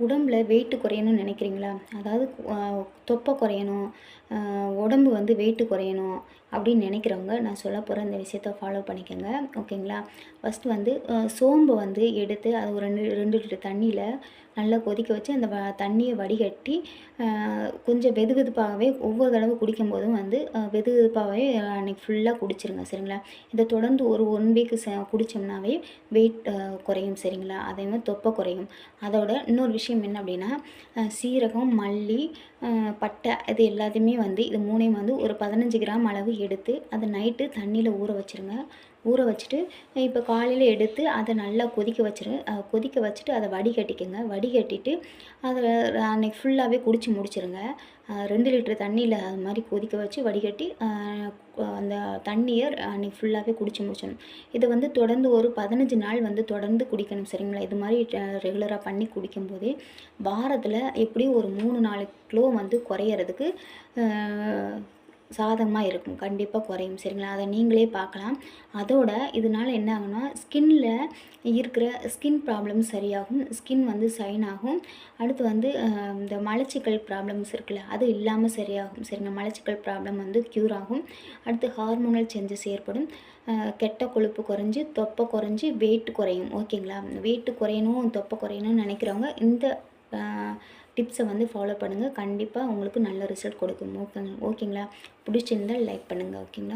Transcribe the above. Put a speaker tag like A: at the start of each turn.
A: உடம்புல வெயிட் குறையணும்னு நினைக்கிறீங்களா? அதாவது தொப்பை குறையணும், உடம்பு வந்து வெயிட் குறையணும் அப்படின்னு நினைக்கிறவங்க, நான் சொல்ல போகிற இந்த விஷயத்த ஃபாலோ பண்ணிக்கோங்க. ஓகேங்களா? ஃபஸ்ட்டு வந்து சோம்பு வந்து எடுத்து அது ஒரு 2 லிட்டர் தண்ணியில் நல்லா கொதிக்க வச்சு அந்த தண்ணியை வடிகட்டி கொஞ்சம் வெதுவெதுப்பாகவே ஒவ்வொரு தடவை குடிக்கும்போதும் வந்து வெதுவெதுப்பாகவே அன்றைக்கி ஃபுல்லாக குடிச்சிருங்க. சரிங்களா? இதை தொடர்ந்து ஒரு 1 வீக் குடித்தோம்னாவே வெயிட் குறையும். சரிங்களா? அதே மாதிரி தொப்பை குறையும். அதோட இன்னொரு விஷயம் என்ன அப்படின்னா, சீரகம், மல்லி, பட்டை இது எல்லாத்தையுமே வந்து இது 3யும் வந்து ஒரு 15 கிராம் அளவு எடுத்து அதை நைட்டு தண்ணியில் ஊற வச்சுருங்க. ஊற வச்சுட்டு இப்போ காலையில் எடுத்து அதை நல்லா கொதிக்க வச்சுட்டு அதை வடிகட்டிக்கங்க. வடிகட்டிட்டு அதை அன்றைக்கி ஃபுல்லாகவே குடித்து முடிச்சிருங்க. 2 லிட்டர் தண்ணியில் அது மாதிரி கொதிக்க வச்சு வடிகட்டி அந்த தண்ணியை அன்றைக்கி ஃபுல்லாகவே குடித்து முடிச்சிடணும். இதை வந்து தொடர்ந்து ஒரு 15 நாள் வந்து தொடர்ந்து குடிக்கணும். சரிங்களா? இது மாதிரி ரெகுலராக பண்ணி குடிக்கும்போதே வாரத்தில் எப்படியும் ஒரு 3-4 கிலோ வந்து குறையிறதுக்கு சாதகமாக இருக்கும். கண்டிப்பாக குறையும். சரிங்களா? அதை நீங்களே பார்க்கலாம். அதோட இதனால என்ன ஆகும்னா, இருக்கிற ஸ்கின் ப்ராப்ளம் சரியாகும். ஸ்கின் வந்து ஷைன் ஆகும். அடுத்து வந்து இந்த மலச்சிக்கல் ப்ராப்ளம்ஸ் இருக்குல்ல, அது இல்லாமல் சரியாகும். சரிங்களா? மலச்சிக்கல் ப்ராப்ளம் வந்து க்யூர் ஆகும். அடுத்து ஹார்மோனல் சேஞ்சஸ் ஏற்படும். கெட்ட கொழுப்பு குறைஞ்சி, தொப்பை குறைஞ்சி, வெயிட் குறையும். ஓகேங்களா? வெயிட் குறையணும், தொப்பை குறையணும்னு நினைக்கிறவங்க இந்த டிப்ஸை வந்து ஃபாலோ பண்ணுங்கள். கண்டிப்பாக உங்களுக்கு நல்ல ரிசல்ட் கொடுக்கும். ஓகேங்களா? பிடிச்சிருந்தால் லைக் பண்ணுங்கள். ஓகேங்களா?